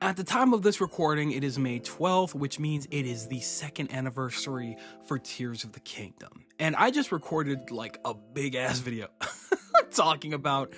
At the time of this recording, it is May 12th, which means it is the second anniversary for Tears of the Kingdom. And I just recorded like a big ass video talking about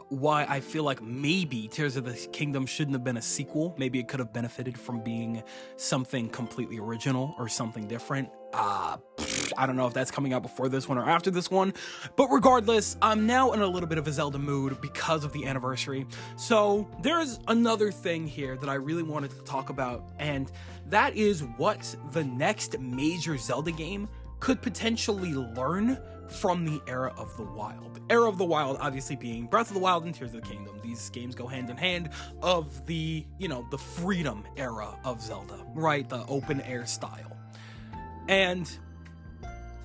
why I feel like maybe Tears of the Kingdom shouldn't have been a sequel. Maybe it could have benefited from being something completely original or something different. I don't know if that's coming out before this one or after this one, but regardless, I'm now in a little bit of a Zelda mood because of the anniversary. So there's another thing here that I really wanted to talk about, and that is what the next major Zelda game could potentially learn from the Era of the Wild. Era of the Wild obviously being Breath of the Wild and Tears of the Kingdom. These games go hand in hand of the, the freedom era of Zelda, right? The open air style. And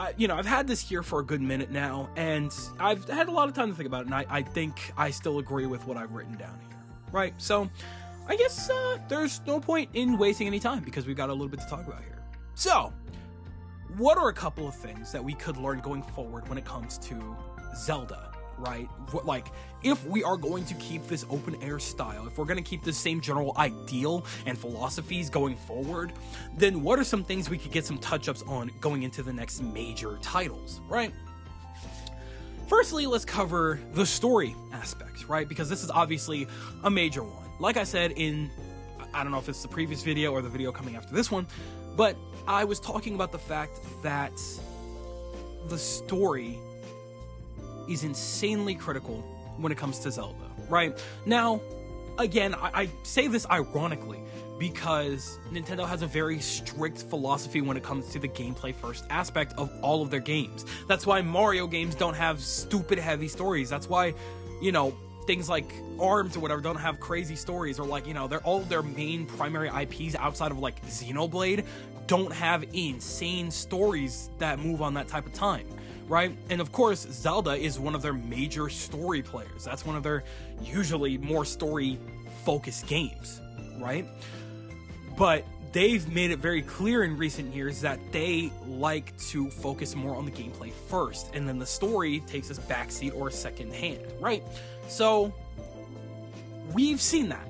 I've had this here for a good minute now, and I've had a lot of time to think about it, and I think I still agree with what I've written down here, right? So I guess there's no point in wasting any time because we've got a little bit to talk about here. So what are a couple of things that we could learn going forward when it comes to Zelda, right? Like, if we are going to keep this open air style, if we're going to keep the same general ideal and philosophies going forward, then what are some things we could get some touch-ups on going into the next major titles, right? Firstly, let's cover the story aspect, right? Because this is obviously a major one. Like I said in, I don't know if it's the previous video or the video coming after this one, but I was talking about the fact that the story is insanely critical when it comes to Zelda, right? Now, again, I say this ironically because Nintendo has a very strict philosophy when it comes to the gameplay first aspect of all of their games. That's why Mario games don't have stupid heavy stories. That's why, things like ARMS or whatever don't have crazy stories, or like, they're all their main primary IPs outside of like Xenoblade don't have insane stories that move on that type of time, right? And of course, Zelda is one of their major story players. That's one of their usually more story focused games, right? But they've made it very clear in recent years that they like to focus more on the gameplay first, and then the story takes a backseat or a second hand, right? So we've seen that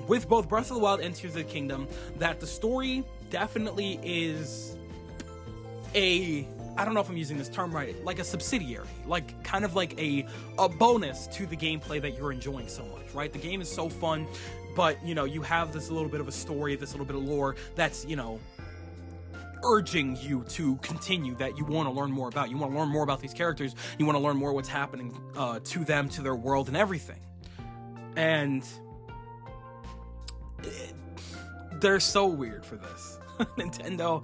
with both Breath of the Wild and Tears of the Kingdom, that the story definitely is I don't know if I'm using this term right, like a subsidiary, like kind of like a bonus to the gameplay that you're enjoying so much, right? The game is so fun, but you have this little bit of a story, this little bit of lore that's, urging you to continue, that you want to learn more about. You want to learn more about these characters. You want to learn more what's happening to them, to their world and everything. And they're so weird for this. Nintendo,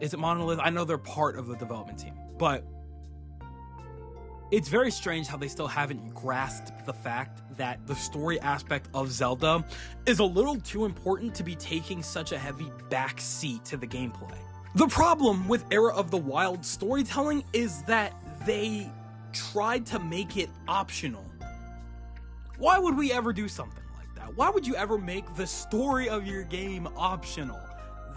is it Monolith? I know they're part of the development team, but it's very strange how they still haven't grasped the fact that the story aspect of Zelda is a little too important to be taking such a heavy backseat to the gameplay. The problem with Era of the Wild storytelling is that they tried to make it optional. Why would we ever do something like that? Why would you ever make the story of your game optional?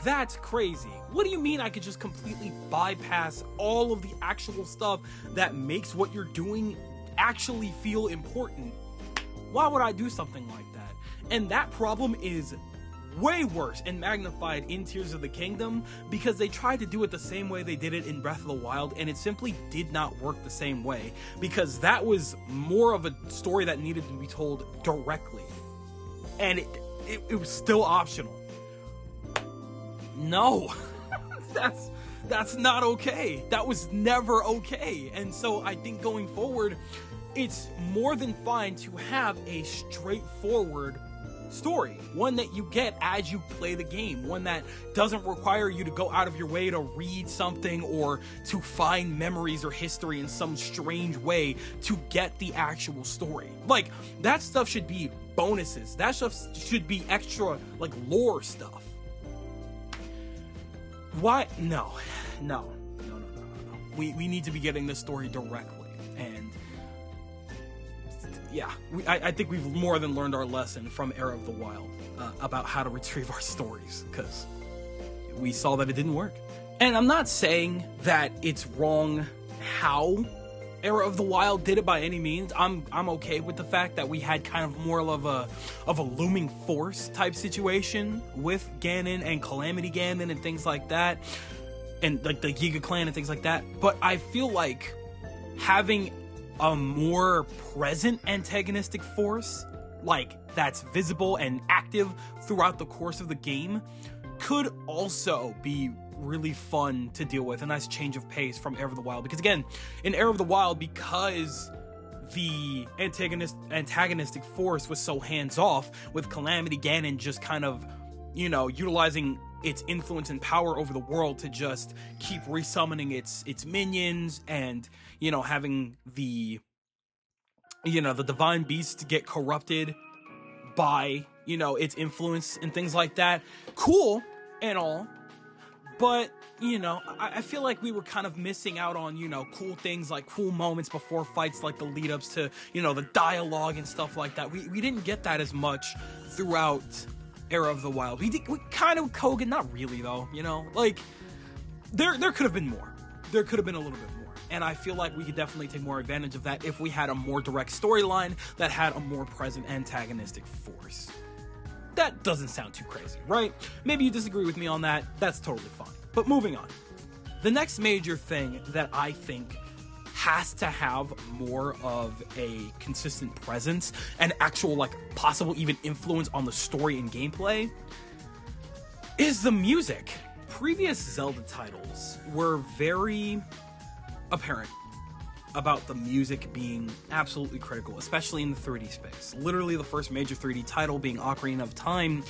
That's crazy. What do you mean I could just completely bypass all of the actual stuff that makes what you're doing actually feel important? Why would I do something like that? And that problem is way worse and magnified in Tears of the Kingdom because they tried to do it the same way they did it in Breath of the Wild, and it simply did not work the same way because that was more of a story that needed to be told directly, and it was still optional. No, that's not okay. That was never okay. And so I think going forward, it's more than fine to have a straightforward story, one that you get as you play the game, one that doesn't require you to go out of your way to read something or to find memories or history in some strange way to get the actual story. Like, that stuff should be bonuses. That stuff should be extra, like, lore stuff. Why? No. We need to be getting this story directly, and yeah, I think we've more than learned our lesson from Era of the Wild about how to retrieve our stories, because we saw that it didn't work. And I'm not saying that it's wrong how Era of the Wild did it by any means. I'm okay with the fact that we had kind of more of a looming force type situation with Ganon and Calamity Ganon and things like that, and like the Giga Clan and things like that. But I feel like having a more present antagonistic force, like that's visible and active throughout the course of the game, could also be really fun to deal with. A nice change of pace from Era of the Wild, because again, in Era of the Wild, because the antagonistic force was so hands-off, with Calamity Ganon just kind of, you know, utilizing its influence and power over the world to just keep resummoning its minions, and, you know, having the, you know, the divine beast get corrupted by, you know, its influence and things like that. Cool and all, but, you know, I feel like we were kind of missing out on, you know, cool things, like cool moments before fights, like the lead-ups to, you know, the dialogue and stuff like that. We didn't get that as much throughout Era of the Wild. We kind of, Kogan, not really, though, you know? Like, there could have been more. There could have been a little bit more. And I feel like we could definitely take more advantage of that if we had a more direct storyline that had a more present antagonistic force. That doesn't sound too crazy, right? Maybe you disagree with me on that. That's totally fine. But moving on. The next major thing that I think has to have more of a consistent presence and actual, like, possible even influence on the story and gameplay is the music. Previous Zelda titles were very apparent about the music being absolutely critical, especially in the 3D space. Literally the first major 3D title being Ocarina of Time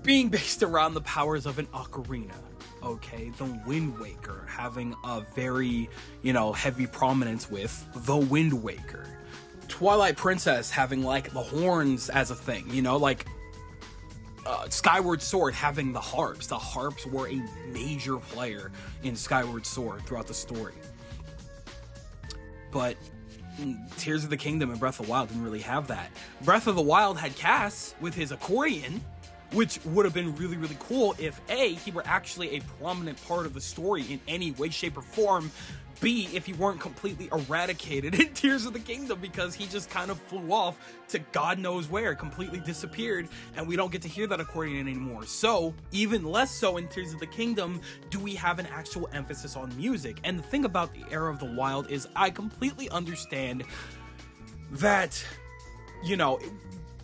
being based around the powers of an ocarina. Okay, the Wind Waker having a very, you know, heavy prominence with the Wind Waker. Twilight Princess having, like, the horns as a thing, you know, like Skyward Sword having the harps. The harps were a major player in Skyward Sword throughout the story. But Tears of the Kingdom and Breath of the Wild didn't really have that. Breath of the Wild had Cass with his accordion, which would have been really, really cool if A, he were actually a prominent part of the story in any way, shape, or form. B, if he weren't completely eradicated in Tears of the Kingdom, because he just kind of flew off to God knows where, completely disappeared, and we don't get to hear that accordion anymore. So, even less so in Tears of the Kingdom do we have an actual emphasis on music. And the thing about the Era of the Wild is I completely understand that, you know,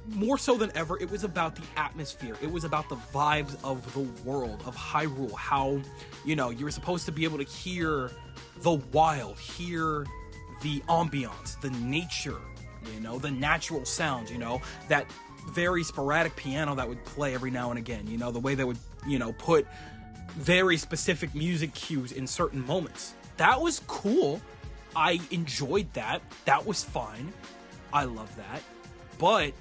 more so than ever, it was about the atmosphere. It was about the vibes of the world, of Hyrule. How, you know, you were supposed to be able to hear the wild, hear the ambiance, the nature, you know, the natural sounds, you know, that very sporadic piano that would play every now and again, you know, the way they would, you know, put very specific music cues in certain moments. That was cool. I enjoyed that. That was fine. I love that. But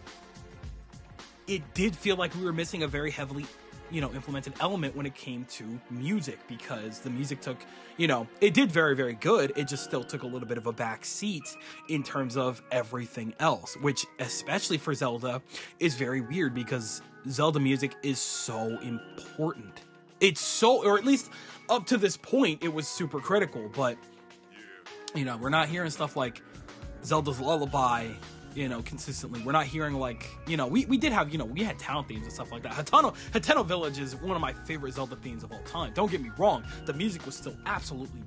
it did feel like we were missing a very heavily, you know, implemented element when it came to music, because the music took, you know, it did very, very good. It just still took a little bit of a back seat in terms of everything else, which, especially for Zelda, is very weird, because Zelda music is so important. It's so, or at least up to this point, it was super critical, but, you know, we're not hearing stuff like Zelda's Lullaby, you know, consistently. We're not hearing, like, you know, we did have, you know, we had town themes and stuff like that. Hateno Village is one of my favorite Zelda themes of all time. Don't get me wrong, the music was still absolutely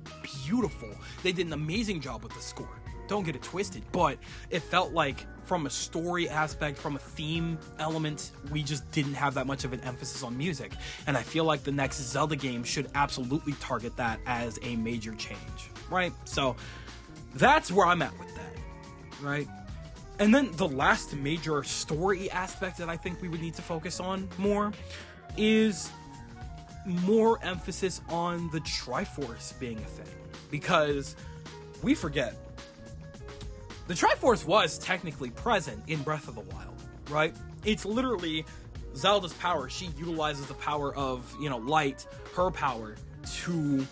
beautiful. They did an amazing job with the score. Don't get it twisted, but it felt like from a story aspect, from a theme element, we just didn't have that much of an emphasis on music. And I feel like the next Zelda game should absolutely target that as a major change, right? So that's where I'm at with that, right? And then the last major story aspect that I think we would need to focus on more is more emphasis on the Triforce being a thing. Because we forget, the Triforce was technically present in Breath of the Wild, right? It's literally Zelda's power. She utilizes the power of, you know, light, her power, to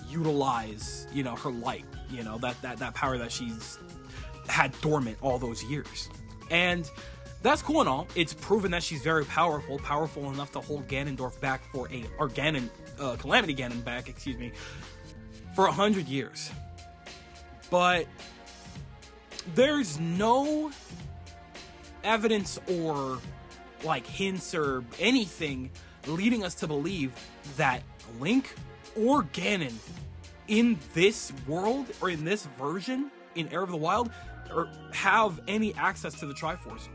utilize, you know, her light, you know, that power that she's had dormant all those years. And that's cool and all. It's proven that she's very powerful enough to hold Ganondorf back for Calamity Ganon back, for 100 years. but there's no evidence or like hints or anything leading us to believe that Link or Ganon in this world or in this version in Heir of the Wild or have any access to the Triforce.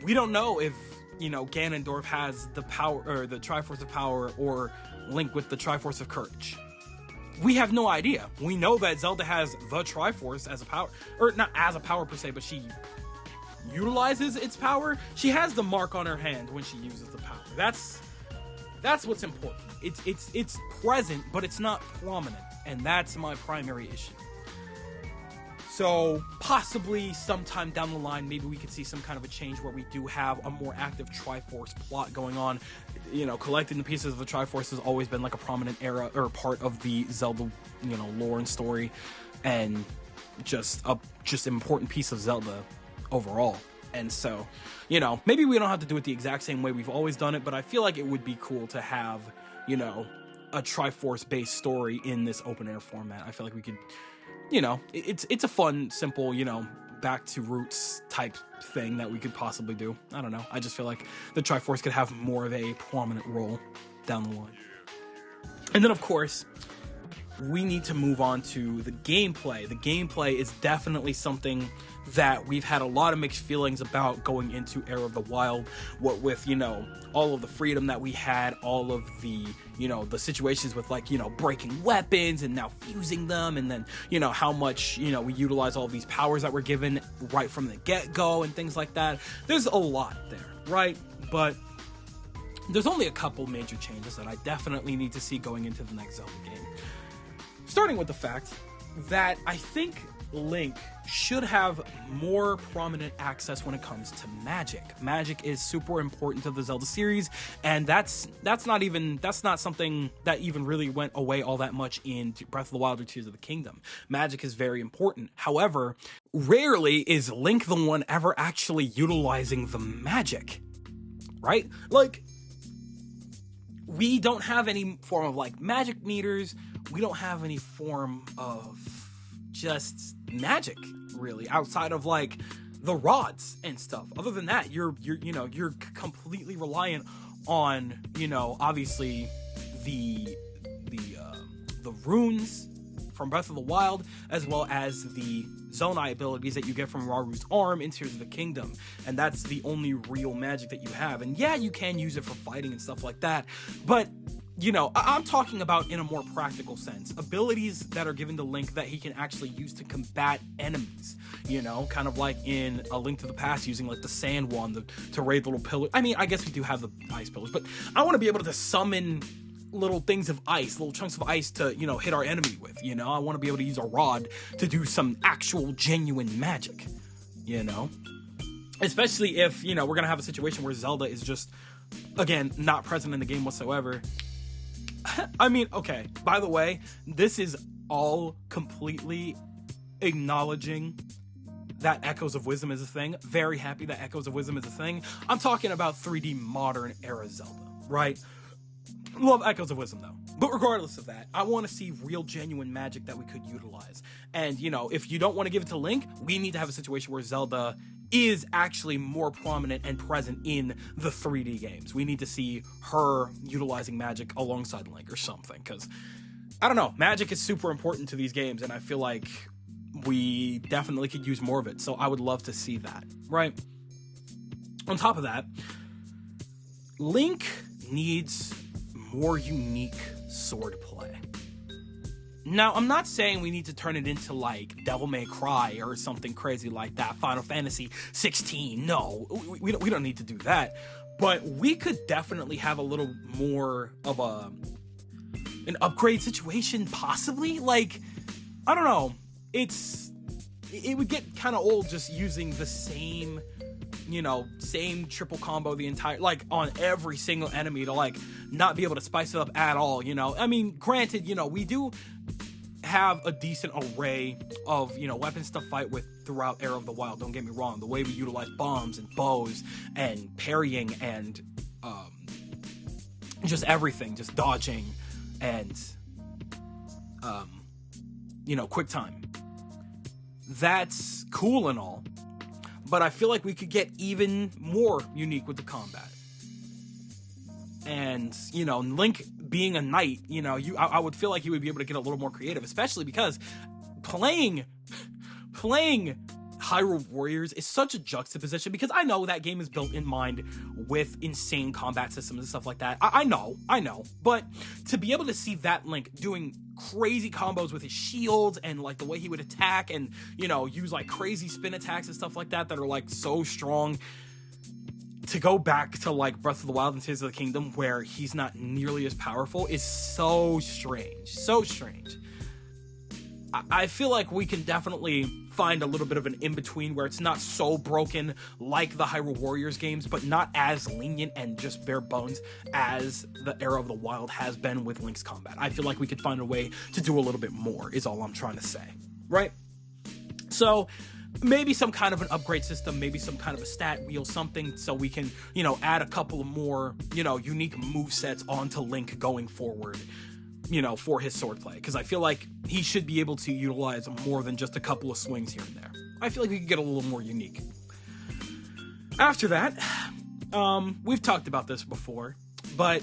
We don't know if, you know, Ganondorf has the power or the Triforce of Power or Link with the Triforce of Courage. We have no idea. We know that Zelda has the Triforce as a power, or not as a power per se, but she utilizes its power. She has the mark on her hand when she uses the power. That's what's important. It's present, but it's not prominent, and that's my primary issue. So possibly sometime down the line, maybe we could see some kind of a change where we do have a more active Triforce plot going on. You know, collecting the pieces of the Triforce has always been like a prominent era or part of the Zelda, you know, lore and story, and just an important piece of Zelda overall. And so, you know, maybe we don't have to do it the exact same way we've always done it, but I feel like it would be cool to have, you know, a Triforce-based story in this open air format. I feel like we could, you know, it's a fun, simple, you know, back to roots type thing that we could possibly do. I don't know. I just feel like the Triforce could have more of a prominent role down the line. And then, of course, we need to move on to the gameplay. The gameplay is definitely something that we've had a lot of mixed feelings about going into Heir of the Wild. What with, you know, all of the freedom that we had, all of the, you know, the situations with, like, you know, breaking weapons and now fusing them, and then, you know, how much, you know, we utilize all of these powers that were given right from the get-go and things like that. There's a lot there, right? But there's only a couple major changes that I definitely need to see going into the next Zelda game. Starting with the fact that I think Link should have more prominent access when it comes to magic. Magic is super important to the Zelda series, and that's not something that even really went away all that much in Breath of the Wild or Tears of the Kingdom. Magic is very important. However, rarely is Link the one ever actually utilizing the magic, right? Like, we don't have any form of, like, magic meters. We don't have any form of just magic, really, outside of, like, the rods and stuff. Other than that, you're completely reliant on, you know, obviously the runes from Breath of the Wild, as well as the Zonai abilities that you get from Raru's arm in Tears of the Kingdom. And that's the only real magic that you have. And yeah, you can use it for fighting and stuff like that, but, you know, I'm talking about in a more practical sense. Abilities that are given to Link that he can actually use to combat enemies. You know, kind of like in A Link to the Past, using, like, the sand wand to raid little pillars. I mean, I guess we do have the ice pillars, but I want to be able to summon little things of ice, little chunks of ice to, you know, hit our enemy with, you know? I want to be able to use a rod to do some actual genuine magic, you know? Especially if, you know, we're going to have a situation where Zelda is just, again, not present in the game whatsoever. I mean, okay, by the way, this is all completely acknowledging that Echoes of Wisdom is a thing. Very happy that Echoes of Wisdom is a thing. I'm talking about 3D modern era Zelda, right? Love Echoes of Wisdom, though. But regardless of that, I want to see real, genuine magic that we could utilize. And, you know, if you don't want to give it to Link, we need to have a situation where Zelda is actually more prominent and present in the 3D games. We need to see her utilizing magic alongside Link or something. Because, I don't know, magic is super important to these games, and I feel like we definitely could use more of it. So I would love to see that, right? On top of that, Link needs more unique swordplay. Now, I'm not saying we need to turn it into, like, Devil May Cry or something crazy like that, Final Fantasy 16. No, we don't need to do that. But we could definitely have a little more of an upgrade situation, possibly. Like, I don't know. It would get kind of old just using the same, you know, same triple combo the entire, like, on every single enemy to, like, not be able to spice it up at all, you know? I mean, granted, you know, we do have a decent array of, you know, weapons to fight with throughout Heir of the Wild, don't get me wrong. The way we utilize bombs and bows and parrying and just everything, just dodging and quick time. That's cool and all, but I feel like we could get even more unique with the combat. And, Link being a knight, I would feel like he would be able to get a little more creative, especially because playing Hyrule Warriors is such a juxtaposition, because I know that game is built in mind with insane combat systems and stuff like that. I know, but to be able to see that Link doing crazy combos with his shields and like the way he would attack and, use like crazy spin attacks and stuff like that are like so strong, to go back to like Breath of the Wild and Tears of the Kingdom where he's not nearly as powerful is so strange. I feel like we can definitely find a little bit of an in-between where it's not so broken like the Hyrule Warriors games, but not as lenient and just bare bones as the era of the Wild has been with Link's combat. I feel like we could find a way to do a little bit more, is all I'm trying to say, right? So maybe some kind of an upgrade system, maybe some kind of a stat wheel, something so we can, add a couple of more, unique movesets onto Link going forward, for his swordplay, because I feel like he should be able to utilize more than just a couple of swings here and there. I feel like we could get a little more unique. After that, we've talked about this before, but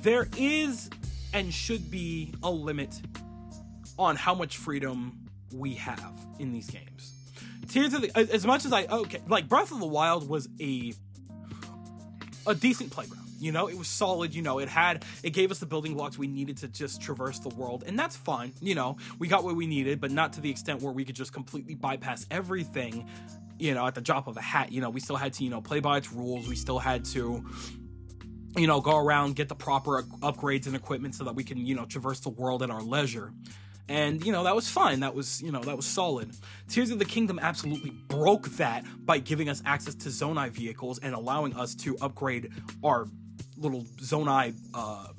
there is and should be a limit on how much freedom we have in these games. As much as like Breath of the Wild was a decent playground. It was solid, it gave us the building blocks we needed to just traverse the world, and that's fine. We got what we needed, but not to the extent where we could just completely bypass everything, at the drop of a hat. We still had to, play by its rules. We still had to, go around, get the proper upgrades and equipment so that we can, traverse the world at our leisure. And, that was fine. That was solid. Tears of the Kingdom absolutely broke that by giving us access to Zonai vehicles and allowing us to upgrade our little Zonai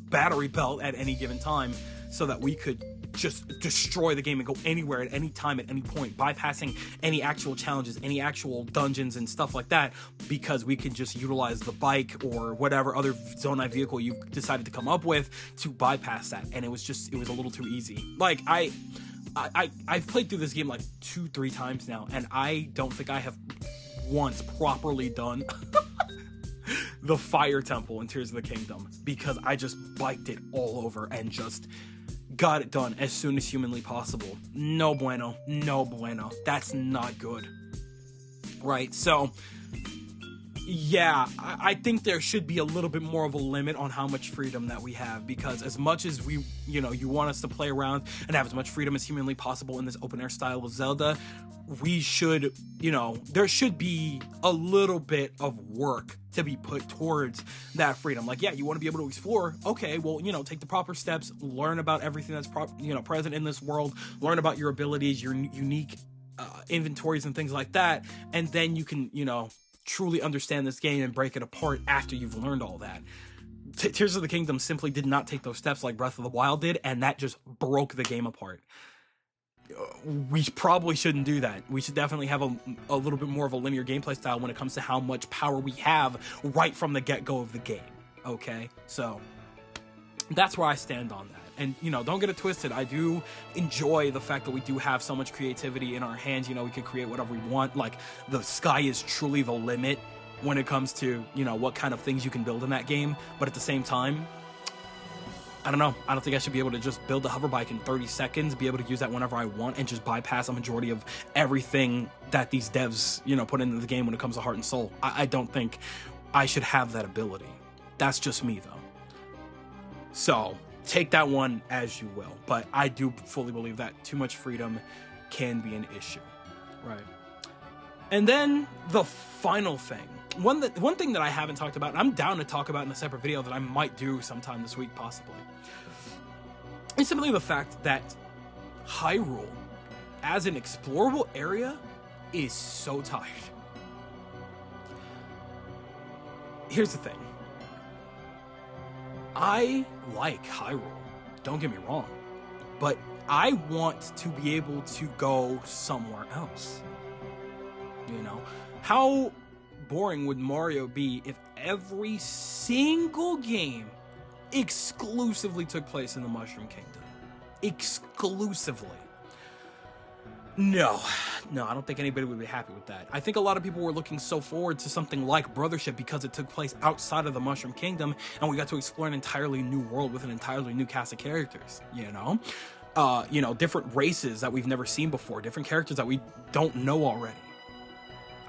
battery belt at any given time so that we could just destroy the game and go anywhere at any time at any point, bypassing any actual challenges, any actual dungeons and stuff like that, because we could just utilize the bike or whatever other Zonai vehicle you've decided to come up with to bypass that. And it was a little too easy. Like I've played through this game like 2-3 times now, and I don't think I have once properly done the Fire Temple in Tears of the Kingdom, because I just biked it all over and just got it done as soon as humanly possible. No bueno. That's not good. Right? So, yeah, I think there should be a little bit more of a limit on how much freedom that we have, because as much as we, you want us to play around and have as much freedom as humanly possible in this open air style of Zelda, we should, there should be a little bit of work to be put towards that freedom. Like, yeah, you want to be able to explore. Okay, well, take the proper steps, learn about everything that's present in this world, learn about your abilities, your unique inventories and things like that, and then you can, truly understand this game and break it apart after you've learned all that. Tears of the Kingdom simply did not take those steps like Breath of the Wild did, and that just broke the game apart. We probably shouldn't do that. We should definitely have a little bit more of a linear gameplay style when it comes to how much power we have right from the get-go of the game. Okay? So, that's where I stand on that. And, don't get it twisted. I do enjoy the fact that we do have so much creativity in our hands. We can create whatever we want. Like, the sky is truly the limit when it comes to, what kind of things you can build in that game. But at the same time, I don't know. I don't think I should be able to just build a hover bike in 30 seconds, be able to use that whenever I want, and just bypass a majority of everything that these devs, put into the game when it comes to heart and soul. I don't think I should have that ability. That's just me, though. So, take that one as you will. But I do fully believe that too much freedom can be an issue. Right. And then the final thing. One thing that I haven't talked about, and I'm down to talk about in a separate video that I might do sometime this week, possibly, is simply the fact that Hyrule, as an explorable area, is so tired. Here's the thing. I like Hyrule, don't get me wrong, but I want to be able to go somewhere else. How boring would Mario be if every single game exclusively took place in the Mushroom Kingdom? Exclusively. No, I don't think anybody would be happy with that. I think a lot of people were looking so forward to something like Brothership because it took place outside of the Mushroom Kingdom, and we got to explore an entirely new world with an entirely new cast of characters, you know, different races that we've never seen before, different characters that we don't know already.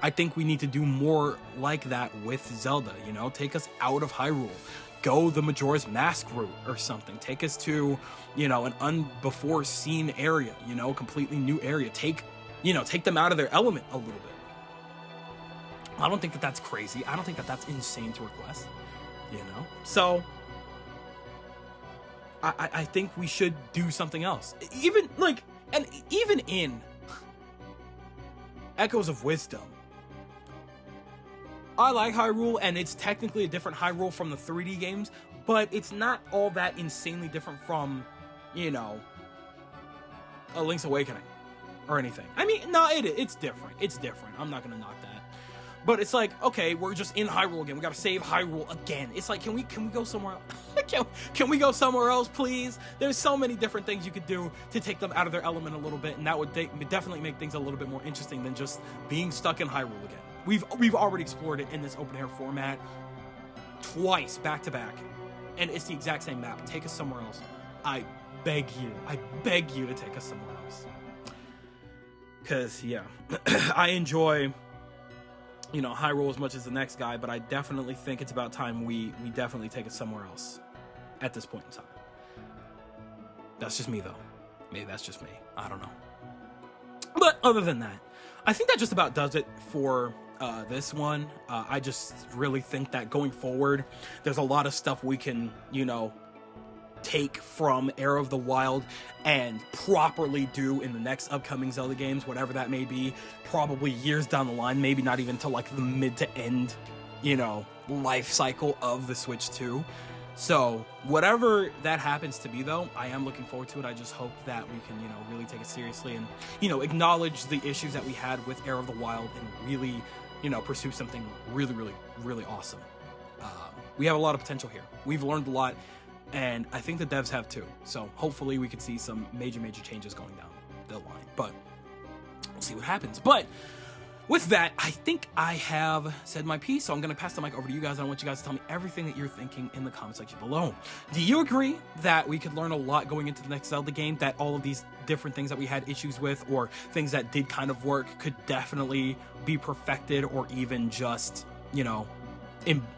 I think we need to do more like that with Zelda, you know, take us out of Hyrule. Go the Majora's Mask route or something. Take us to, you know, an unbefore seen area, you know, completely new area. Take them out of their element a little bit. I don't think that that's crazy. I don't think that that's insane to request, you know? So I think we should do something else. Even in Echoes of Wisdom, I like Hyrule, and it's technically a different Hyrule from the 3D games, but it's not all that insanely different from, you know, A Link's Awakening or anything. I mean, no, it's different. It's different. I'm not gonna knock that. But it's like, okay, we're just in Hyrule again. We gotta save Hyrule again. It's like, can we go somewhere else? can we go somewhere else, please? There's so many different things you could do to take them out of their element a little bit, and that would definitely make things a little bit more interesting than just being stuck in Hyrule again. We've already explored it in this open air format twice, back to back, and it's the exact same map. Take us somewhere else. I beg you to take us somewhere else. Cause yeah, I enjoy, you know, Hyrule as much as the next guy, but I definitely think it's about time we definitely take it somewhere else at this point in time. That's just me though. Maybe that's just me. I don't know. But other than that, I think that just about does it for this one. I just really think that going forward, there's a lot of stuff we can, you know, take from Era of the Wild and properly do in the next upcoming Zelda games, whatever that may be, probably years down the line, maybe not even to like the mid to end, you know, life cycle of the Switch 2. So whatever that happens to be though, I am looking forward to it. I just hope that we can, you know, really take it seriously and, you know, acknowledge the issues that we had with Era of the Wild and really, you know, pursue something really, really, really awesome. We have a lot of potential here. We've learned a lot, and I think the devs have too. So hopefully we could see some major changes going down the line, but we'll see what happens. But with that, I think I have said my piece, so I'm going to pass the mic over to you guys. I want you guys to tell me everything that you're thinking in the comment section below. Do you agree that we could learn a lot going into the next Zelda game, that all of these different things that we had issues with or things that did kind of work could definitely be perfected or even just, you know,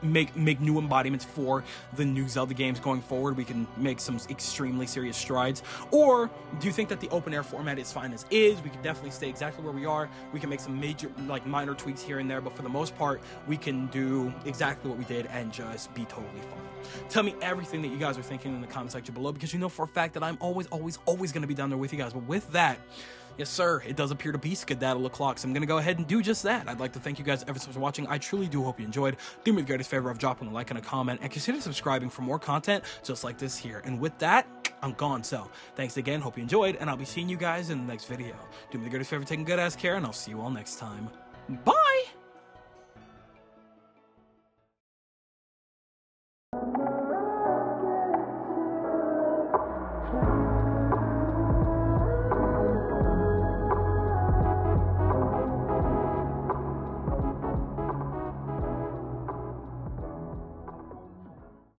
make new embodiments for the new Zelda games going forward? We can make some extremely serious strides. Or do you think that the open air format is fine as is? We can definitely stay exactly where we are. We can make some major, like, minor tweaks here and there, but for the most part, we can do exactly what we did and just be totally fine. Tell me everything that you guys are thinking in the comment section below, because you know for a fact that I'm always going to be down there with you guys. But with that, yes, sir, it does appear to be Skedaddle o'clock, so I'm going to go ahead and do just that. I'd like to thank you guys ever so much for watching. I truly do hope you enjoyed. Do me the greatest favor of dropping a like and a comment, and consider subscribing for more content just like this here. And with that, I'm gone. So thanks again, hope you enjoyed, and I'll be seeing you guys in the next video. Do me the greatest favor, taking good ass care, and I'll see you all next time. Bye!